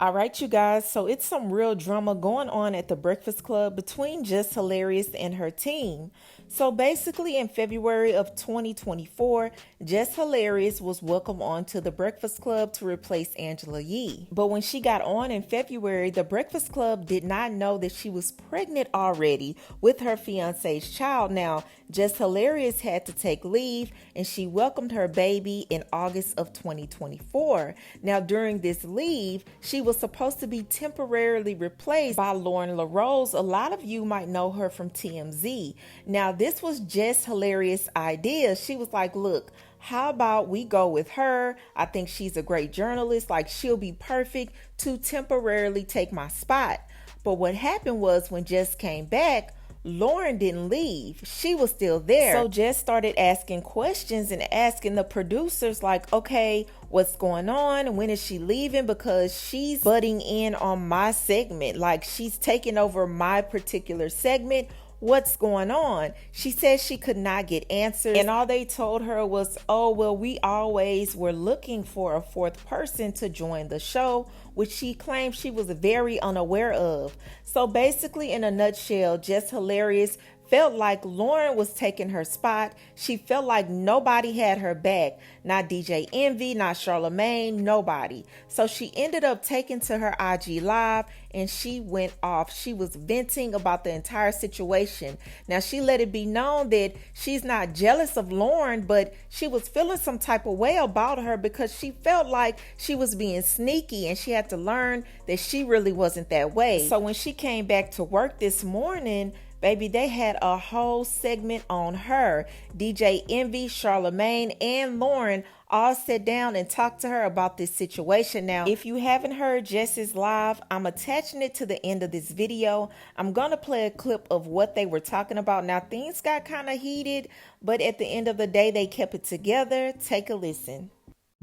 All right, you guys, so it's some real drama going on at the Breakfast Club between Jess Hilarious and her team. So basically, in February of 2024, Jess Hilarious was welcomed on to the Breakfast Club to replace Angela Yee. But when she got on in February, the Breakfast Club did not know that she was pregnant already with her fiance's child. Now, Jess Hilarious had to take leave and she welcomed her baby in August of 2024. Now, during this leave, she was supposed to be temporarily replaced by Lorean Larosa. A lot of you might know her from TMZ. Now, this was Jess Hilarious' idea. She was like, look, how about we go with her? I think she's a great journalist. Like, she'll be perfect to temporarily take my spot. But what happened was when Jess came back, Lorean didn't leave. She was still there. So Jess started asking questions and asking the producers like, okay, what's going on? When is she leaving? Because she's butting in on my segment. Like, she's taking over my particular segment. What's going on? She said she could not get answers. And all they told her was, oh, well, we always were looking for a fourth person to join the show, which she claimed she was very unaware of. So basically, in a nutshell, Jess Hilarious felt like Lorean was taking her spot. She felt like nobody had her back. Not DJ Envy, not Charlemagne, nobody. So she ended up taking to her IG Live and she went off. She was venting about the entire situation. Now, she let it be known that she's not jealous of Lorean, but she was feeling some type of way about her because she felt like she was being sneaky and she had to learn that she really wasn't that way. So when she came back to work this morning, baby, they had a whole segment on her. DJ Envy, Charlemagne, and Lorean all sat down and talked to her about this situation. Now, if you haven't heard Jess's live, I'm attaching it to the end of this video. I'm going to play a clip of what they were talking about. Now, things got kind of heated, but at the end of the day, they kept it together. Take a listen.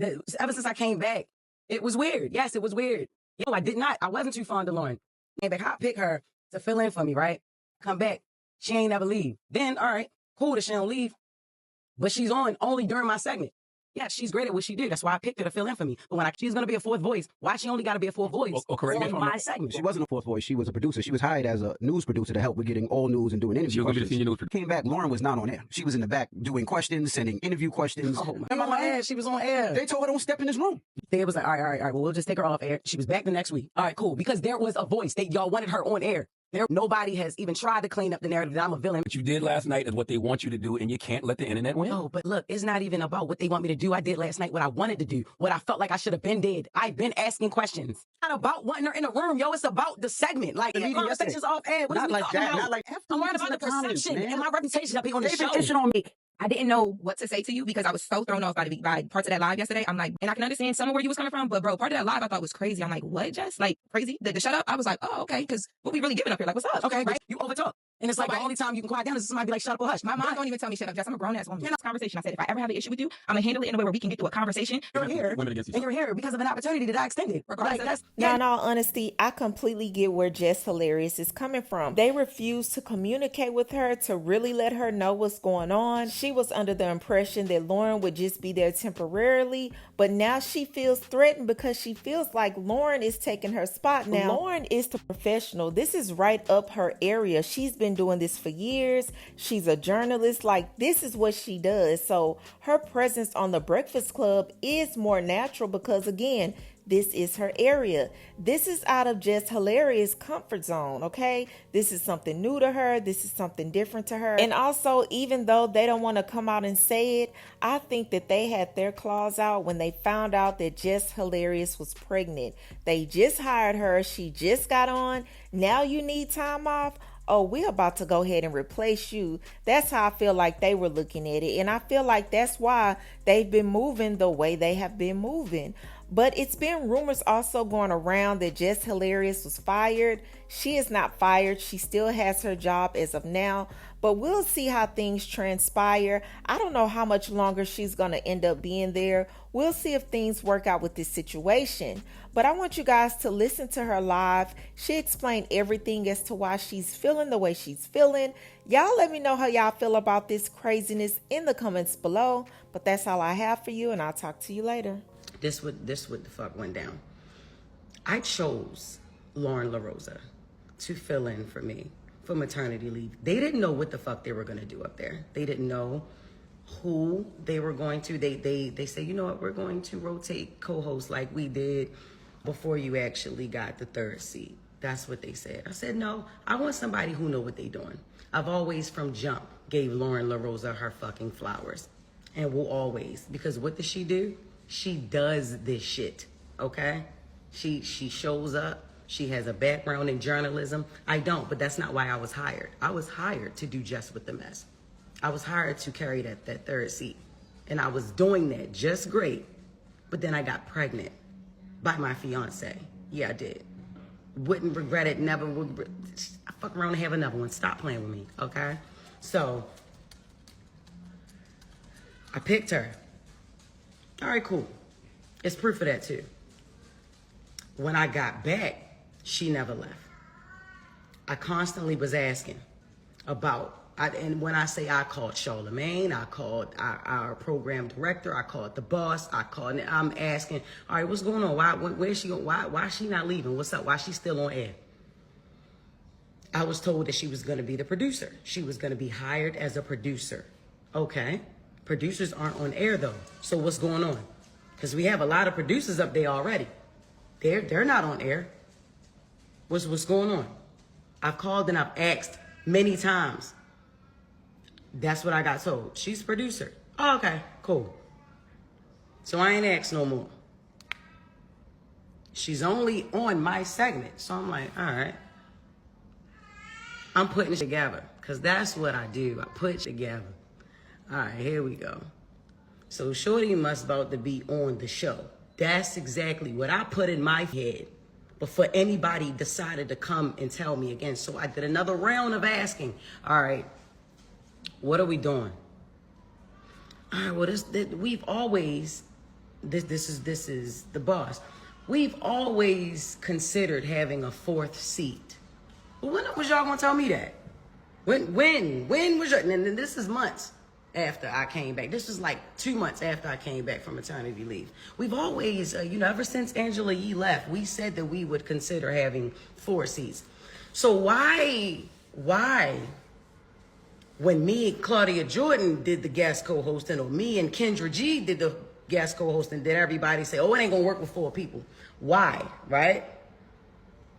Ever since I came back, it was weird. Yes, it was weird. I wasn't too fond of Lorean. Came back, I picked her to fill in for me, right? Come back. She ain't never leave. Then, all right, cool that she don't leave. But she's on only during my segment. Yeah, she's great at what she did. That's why I picked her to fill in for me. But when she's going to be a fourth voice, why she only got to be a fourth voice correct on my segment? She wasn't a fourth voice. She was a producer. She was hired as a news producer to help with getting all news and doing interviews. She was going to be the senior news producer. Came back, Lorean was not on air. She was in the back doing questions, sending interview questions. Oh, I'm on air. She was on air. They told her, don't step in this room. They was like, all right. Well, we'll just take her off air. She was back the next week. All right, cool. Because there was a voice. Y'all wanted her on air. Nobody has even tried to clean up the narrative that I'm a villain. What you did last night is what they want you to do, and you can't let the internet win. No, but look, it's not even about what they want me to do. I did last night what I wanted to do, what I felt like I should have been did. I've been asking questions. It's not about wanting her in the room, yo. It's about the segment. Like, the conversation's off air. What not is we like talking that. about? Not like I'm worried about the perception and my reputation of being on the show. They on me. I didn't know what to say to you because I was so thrown off by parts of that live yesterday. I'm like, and I can understand some of where you was coming from, but bro, part of that live I thought was crazy. I'm like, what, Jess? Like, crazy? The shut up? I was like, oh, okay, because what we really giving up here? Like, what's up? Okay, right? You overtalk. And it's like the only time you can quiet down is somebody be like, shut up or hush. My mom don't even tell me shut up, Jess. I'm a grown-ass woman. In this conversation, I said, if I ever have an issue with you, I'm going to handle it in a way where we can get to a conversation. You're here, and you're here because of an opportunity that I extended. Regardless, like, Now, in all honesty, I completely get where Jess Hilarious is coming from. They refused to communicate with her to really let her know what's going on. She was under the impression that Lorean would just be there temporarily, but now she feels threatened because she feels like Lorean is taking her spot. Now, Lorean is the professional. This is right up her area. She's been doing this for years. She's a journalist. Like, this is what she does. So her presence on the Breakfast Club is more natural because, again, this is her area. This is out of Jess Hilarious' comfort zone, okay? This is something new to her. This is something different to her. And also, even though they don't want to come out and say it, I think that they had their claws out when they found out that Jess Hilarious was pregnant. They just hired her. She just got on. Now you need time off? Oh, we're about to go ahead and replace you. That's how I feel like they were looking at it. And I feel like that's why they've been moving the way they have been moving. But it's been rumors also going around that Jess Hilarious was fired. She is not fired. She still has her job as of now. But we'll see how things transpire. I don't know how much longer she's going to end up being there. We'll see if things work out with this situation. But I want you guys to listen to her live. She explained everything as to why she's feeling the way she's feeling. Y'all let me know how y'all feel about this craziness in the comments below. But that's all I have for you, and I'll talk to you later. This what the fuck went down. I chose Lorean Larosa to fill in for me for maternity leave. They didn't know what the fuck they were going to do up there. They didn't know who they were going to. They say, you know what, we're going to rotate co-hosts like we did before you actually got the third seat. That's what they said. I said, no, I want somebody who know what they doing. I've always from jump gave Lorean Larosa her fucking flowers, and will always, because what does she do? She does this shit, okay? She shows up. She has a background in journalism. I don't, but that's not why I was hired. I was hired to do Just with the Mess. I was hired to carry that third seat, and I was doing that just great, but then I got pregnant by my fiance. Yeah, I did. Wouldn't regret it, never would. I fuck around and have another one. Stop playing with me, okay? So, I picked her. All right, cool. It's proof of that too. When I got back, she never left. I constantly was asking about, and when I say I called Charlamagne, I called our program director, I called the boss, I'm asking, all right, what's going on? Where's she going? Why is she not leaving? What's up? Why is she still on air? I was told that she was going to be the producer. She was going to be hired as a producer. Okay. Producers aren't on air though. So what's going on? Because we have a lot of producers up there already. They're not on air. What's going on? I've called and I've asked many times. That's what I got told. She's a producer. Oh, okay, cool. So I ain't asked no more. She's only on my segment. So I'm like, all right. I'm putting it together because that's what I do. I put it together. All right, here we go. So Shorty must about to be on the show. That's exactly what I put in my head before anybody decided to come and tell me again. So I did another round of asking, all right, what are we doing? All right, well, we've always, this is the boss. We've always considered having a fourth seat. Well, when was y'all gonna tell me that? When was y'all, and this is months after I came back. This was like 2 months after I came back from maternity leave. We've always, ever since Angela Yee left, we said that we would consider having 4 seats. So why, when me and Claudia Jordan did the guest co-hosting, or me and Kendra G did the guest co-hosting, did everybody say, oh, it ain't gonna work with 4 people? Why, right?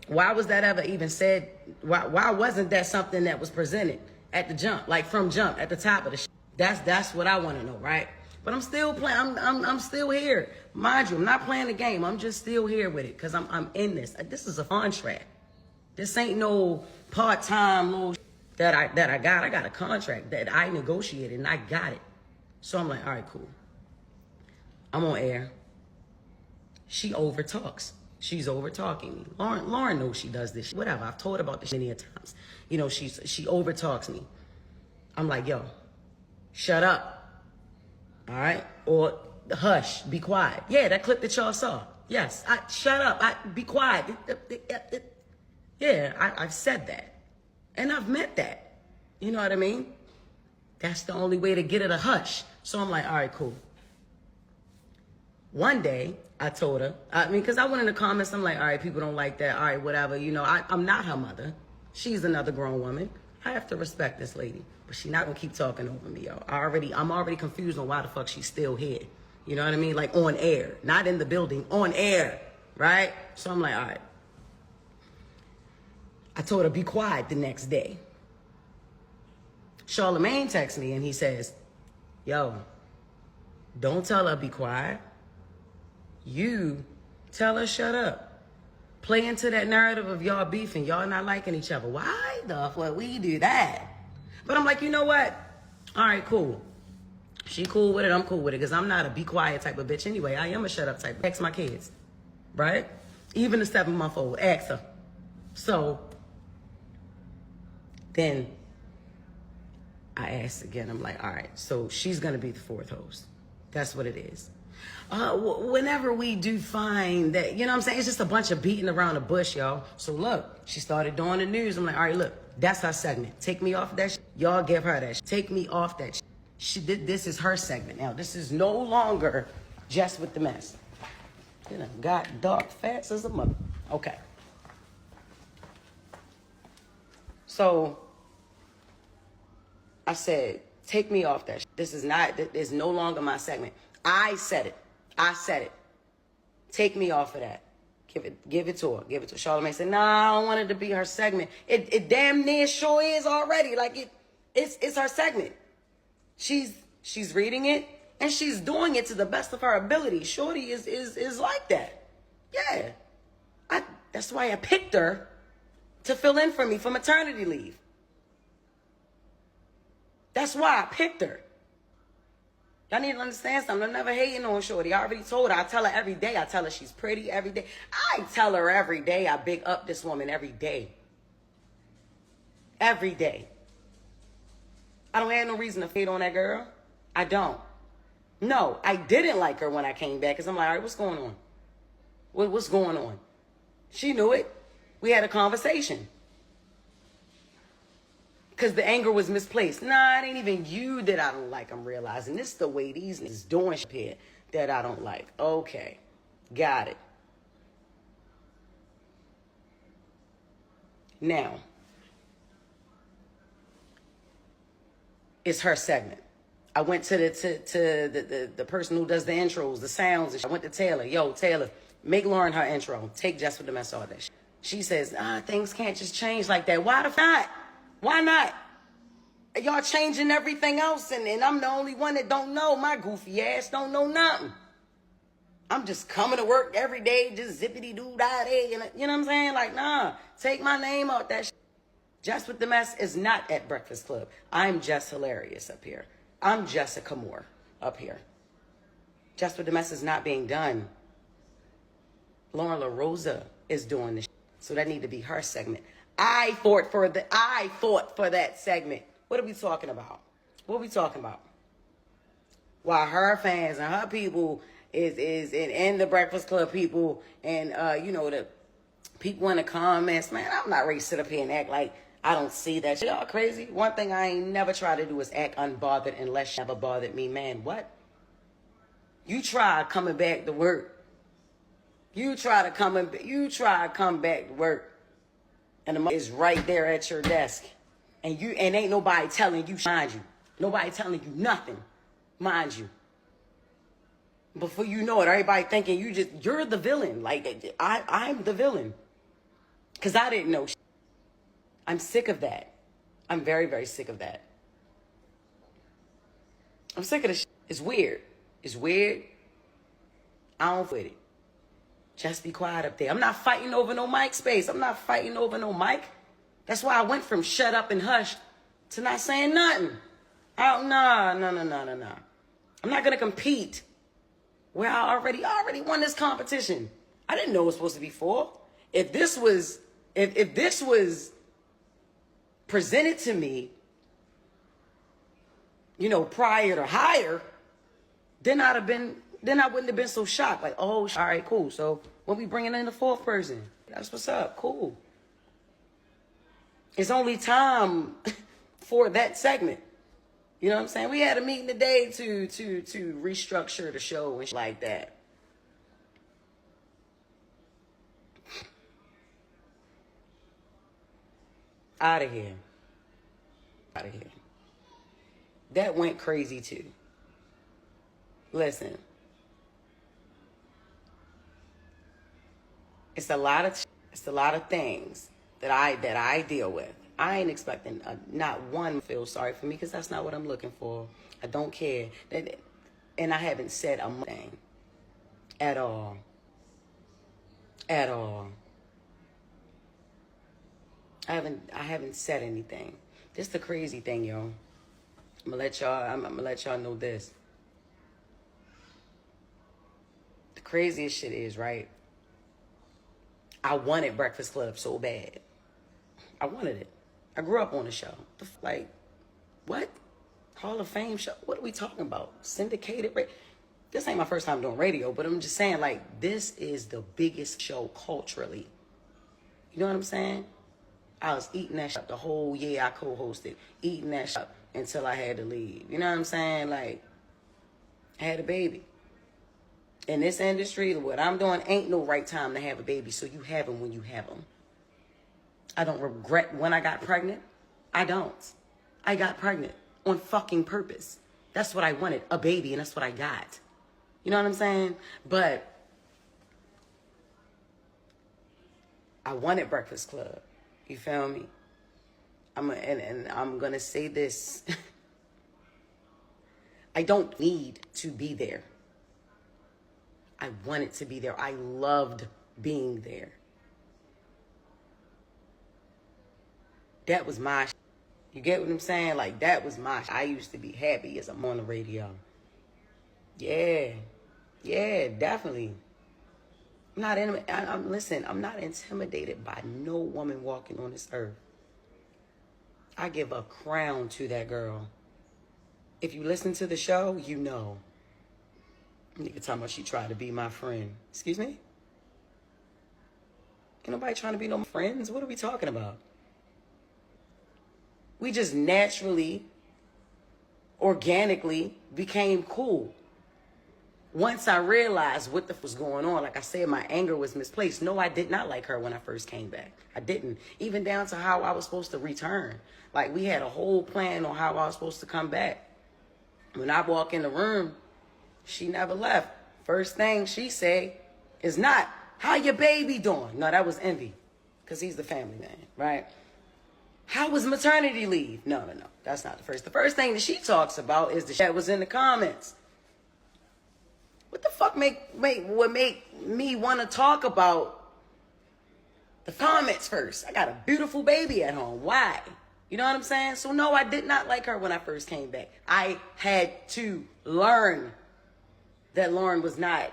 Why was that ever even said? Why wasn't that something that was presented at the jump, like from jump, at the top of the That's what I want to know, right? But I'm still playing. I'm still here, mind you. I'm not playing the game. I'm just still here with it because I'm in this. This is a contract. This ain't no part-time little that I got. I got a contract that I negotiated and I got it. So I'm like, all right, cool. I'm on air. She overtalks. She's over-talking me. Lorean knows she does this. Whatever. I've told her about this many times. She over-talks me. I'm like, yo, shut up. All right? Or hush, be quiet. Yeah, that clip that y'all saw. Yes, shut up. Be quiet. Yeah, I've said that. And I've meant that. You know what I mean? That's the only way to get it a hush. So I'm like, all right, cool. One day, I told her, because I went in the comments, I'm like, all right, people don't like that. All right, whatever. I'm not her mother. She's another grown woman. I have to respect this lady. But she's not going to keep talking over me, yo. I'm already confused on why the fuck she's still here. You know what I mean? Like on air. Not in the building, on air. Right? So I'm like, all right. I told her, be quiet the next day. Charlamagne texts me and he says, yo, don't tell her be quiet. You tell her shut up. Play into that narrative of y'all beefing, y'all not liking each other. Why the fuck we do that? But I'm like, you know what? All right, cool. She cool with it, I'm cool with it, because I'm not a be quiet type of bitch anyway. I am a shut up type. Ask my kids, right? Even the 7-month-old, ask her. So then I asked again. I'm like, all right, so she's going to be the 4th host. That's what it is. Whenever we do find that, you know what I'm saying? It's just a bunch of beating around the bush, y'all. So look, she started doing the news. I'm like, all right, look, that's her segment. Take me off that shit. Y'all give her that shit. Take me off that shit. This is her segment now. This is no longer Just with the Mess. Got dark fats as a mother. Okay. So I said, take me off that. This is no longer my segment. I said it. Take me off of that. Give it to her. Give it to her. Charlamagne said, nah, I don't want it to be her segment. It damn near sure is already. Like it's her segment. She's reading it and she's doing it to the best of her ability. Shorty is like that. Yeah. That's why I picked her to fill in for me for maternity leave. That's why I picked her. Y'all need to understand something. I'm never hating on Shorty. I already told her. I tell her every day. I tell her she's pretty every day. I tell her every day. I big up this woman every day. Every day. I don't have no reason to hate on that girl. I don't. No, I didn't like her when I came back because I'm like, all right, what's going on? What's going on? She knew it. We had a conversation. Because the anger was misplaced. Nah, it ain't even you that I don't like. I'm realizing this is the way these niggas doing shit here that I don't like. Okay. Got it. Now, it's her segment. I went to the person who does the intros, the sounds. I went to Taylor. Yo, Taylor, make Lorean her intro. Take Jess with the mess all that shit. She says, things can't just change like that. Why the not? Why not? Y'all changing everything else, and I'm the only one that don't know. My goofy ass don't know nothing. I'm just coming to work every day, just zippity-doo-dah-day. You know what I'm saying? Like, nah, take my name out that shit. Jess with the Mess is not at Breakfast Club. I'm Jess Hilarious up here. I'm Jessica Moore up here. Jess with the Mess is not being done. Lorean Larosa is doing this shit. So that need to be her segment. I fought for that segment. What are we talking about? What are we talking about? While her fans and her people and the Breakfast Club people and the people in the comments, man, I'm not ready to sit up here and act like I don't see that shit. Y'all crazy? One thing I ain't never try to do is act unbothered unless you ever bothered me, man. What? You try coming back to work. You try to come back to work. And the money is right there at your desk. And ain't nobody telling you, mind you. Nobody telling you nothing, mind you. Before you know it, everybody thinking you're the villain. Like, I'm the villain. Because I didn't know. I'm sick of that. I'm very, very sick of that. I'm sick of this. It's weird. It's weird. I don't fit it. Just be quiet up there. I'm not fighting over no mic space. I'm not fighting over no mic. That's why I went from shut up and hush to not saying nothing. No. I'm not going to compete where I already won this competition. I didn't know it was supposed to be 4. If this was presented to me, prior to hire, then I wouldn't have been so shocked. Like, oh, all right, cool. So when we bringing in the 4th person, that's what's up. Cool. It's only time for that segment. You know what I'm saying? We had a meeting today to restructure the show and shit like that. Out of here. That went crazy too. Listen. It's a lot of things that I deal with. I ain't expecting not one feel sorry for me because that's not what I'm looking for. I don't care. And I haven't said a thing at all. At all. I haven't said anything. This is the crazy thing, yo. I'm gonna let y'all know this. The craziest shit is, right? I wanted Breakfast Club so bad. I wanted it. I grew up on the show. Like, what? Hall of Fame show? What are we talking about? Syndicated? This ain't my first time doing radio, but I'm just saying, like, this is the biggest show culturally. You know what I'm saying? I was eating that shit the whole year I co-hosted. Eating that shit until I had to leave. You know what I'm saying? Like, I had a baby. In this industry, what I'm doing ain't no right time to have a baby, so you have them when you have them. I don't regret when I got pregnant. I don't. I got pregnant on fucking purpose. That's what I wanted, a baby, and that's what I got. You know what I'm saying? But I wanted Breakfast Club. You feel me? And I'm going to say this. I don't need to be there. I wanted to be there. I loved being there. That was my shit. You get what I'm saying? Like, that was my shit. I used to be happy as I'm on the radio. Yeah. Yeah, definitely. Listen, I'm not intimidated by no woman walking on this earth. I give a crown to that girl. If you listen to the show, you know. Nigga talking about she tried to be my friend. Excuse me? Ain't nobody trying to be no friends. What are we talking about? We just naturally, organically became cool. Once I realized what the f was going on, like I said, my anger was misplaced. No, I did not like her when I first came back. I didn't. Even down to how I was supposed to return. Like, we had a whole plan on how I was supposed to come back. When I walk in the room, she never left. First thing she say is not, how your baby doing? No, that was Envy, because he's the family man, right? How was maternity leave? No. That's not the first. The first thing that she talks about is the shit that was in the comments. What the fuck would make me want to talk about the comments first? I got a beautiful baby at home. Why? You know what I'm saying? So no, I did not like her when I first came back. I had to learn that Lorean was not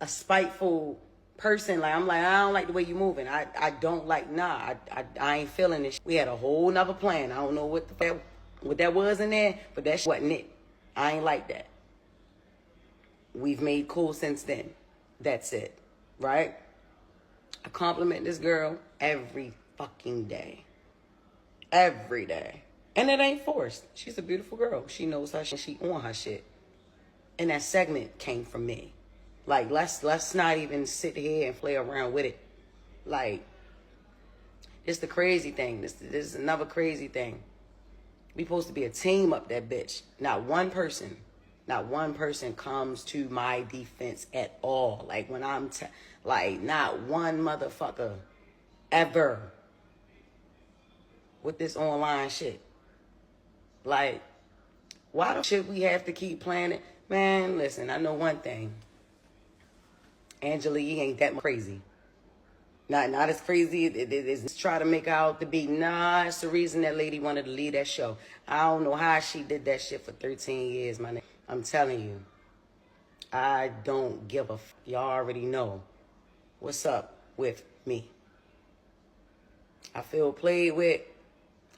a spiteful person. Like, I'm like, I don't like the way you moving. I don't like, I ain't feeling this. We had a whole nother plan. I don't know what that was in there, but that wasn't it. I ain't like that. We've made cool since then. That's it. Right? I compliment this girl every fucking day. Every day. And it ain't forced. She's a beautiful girl. She knows her shit. She on her shit. And that segment came from me. Like, let's not even sit here and play around with it. Like, this the crazy thing. This is another crazy thing. We supposed to be a team up that bitch. Not one person comes to my defense at all. Like, when I'm, like, not one motherfucker ever with this online shit. Like, why the shit we have to keep playing it? Man, listen, I know one thing. Angela Yee ain't that crazy. Not as crazy as try to make her out to be. Nah, it's the reason that lady wanted to leave that show. I don't know how she did that shit for 13 years, my nigga. I'm telling you. I don't give a f. Y'all already know what's up with me. I feel played with.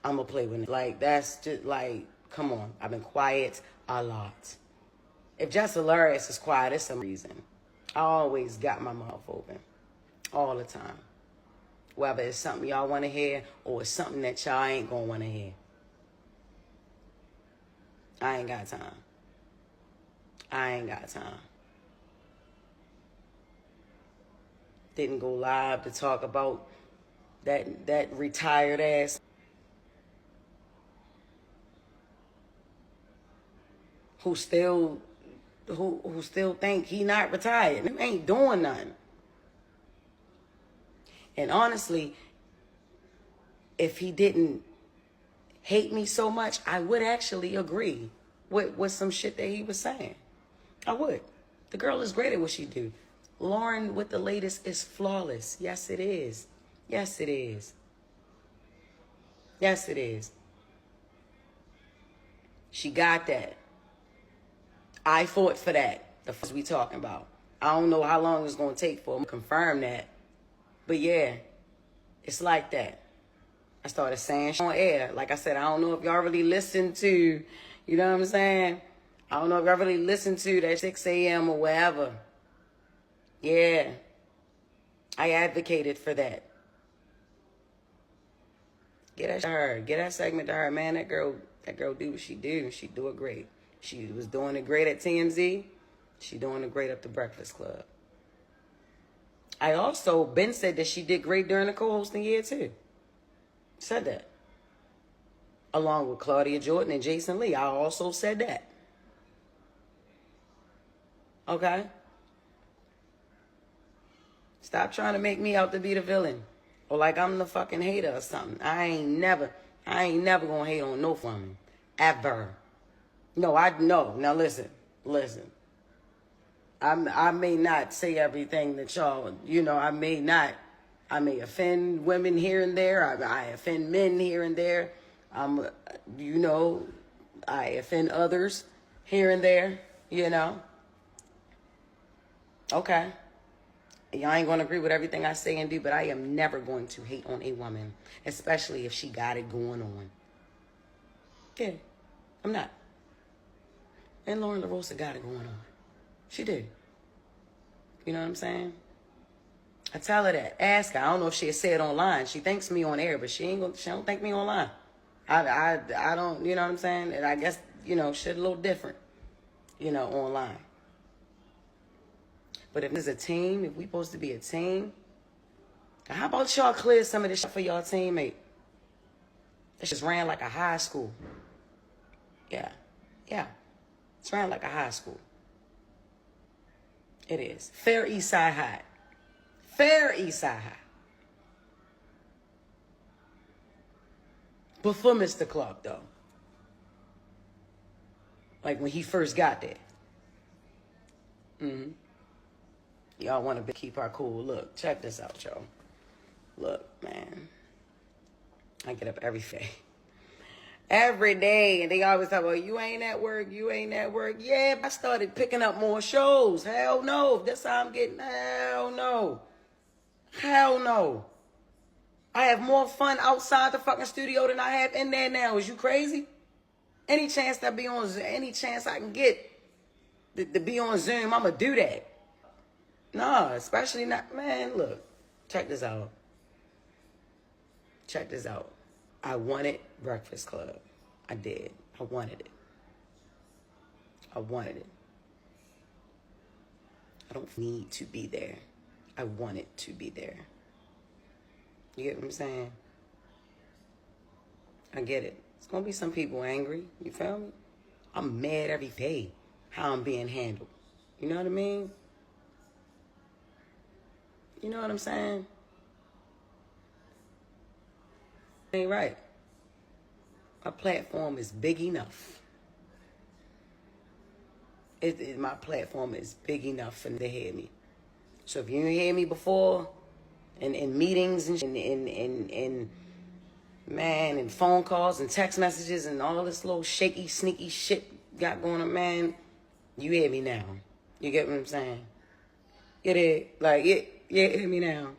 I'm going to play with it. Like, that's just like, come on. I've been quiet a lot. If Jess Hilarious is quiet, it's some reason. I always got my mouth open. All the time. Whether it's something y'all want to hear or it's something that y'all ain't going to want to hear. I ain't got time. I ain't got time. Didn't go live to talk about that retired ass. Who still think he not retired. He ain't doing nothing. And honestly, if he didn't hate me so much, I would actually agree with some shit that he was saying. I would. The girl is great at what she do. Lorean with the latest is flawless. Yes, it is. Yes, it is. Yes, it is. She got that. I fought for that. The fuck we talking about. I don't know how long it's going to take for him to confirm that. But yeah, it's like that. I started saying on air. Like I said, I don't know if y'all really listen to, you know what I'm saying? I don't know if y'all really listen to that 6 a.m. or whatever. Yeah. I advocated for that. Get that to her. Get that segment to her. Man, that girl do what she do. She do it great. She was doing it great at TMZ. She doing great up the Breakfast Club. I also, Ben said that she did great during the co-hosting year too. Said that. Along with Claudia Jordan and Jason Lee. I also said that. Okay? Stop trying to make me out to be the villain. Or like I'm the fucking hater or something. I ain't never gonna hate on no woman. Ever. No. Now listen. I may not say everything that y'all, I may offend women here and there. I offend men here and there. I offend others here and there, Okay. Y'all ain't gonna agree with everything I say and do, but I am never going to hate on a woman, especially if she got it going on. Yeah, I'm not. And Lorean Larosa got it going on. She did. You know what I'm saying? I tell her that. Ask her. I don't know if she'll say it online. She thanks me on air, but she don't thank me online. I don't, you know what I'm saying? And I guess, shit a little different, online. But if there's a team, if we supposed to be a team, how about y'all clear some of this shit for y'all teammate? It just ran like a high school. Yeah. It's ran like a high school. It is. Fair Eastside High. Fair Eastside High. Before Mr. Clark, though. Like when he first got there. Mm-hmm. Y'all want to keep our cool. Look, check this out, y'all. Look, man. I get up every day. Every day. And they always talk about, you ain't at work. Yeah, I started picking up more shows. Hell no. That's how I'm getting. Hell no. I have more fun outside the fucking studio than I have in there now. Is you crazy? Any chance I can get to be on Zoom, I'm going to do that. No, especially not, man, look, check this out. I wanted Breakfast Club. I did. I wanted it. I don't need to be there. I wanted to be there. You get what I'm saying? I get it. It's going to be some people angry. You feel me? I'm mad every day how I'm being handled. You know what I mean? You know what I'm saying? Ain't right. My platform is big enough. My platform is big enough for them to hear me. So if you didn't hear me before, in meetings and phone calls and text messages and all this little shaky, sneaky shit got going on, man, you hear me now. You get what I'm saying? You hear me now.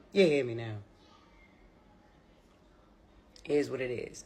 Here's what it is.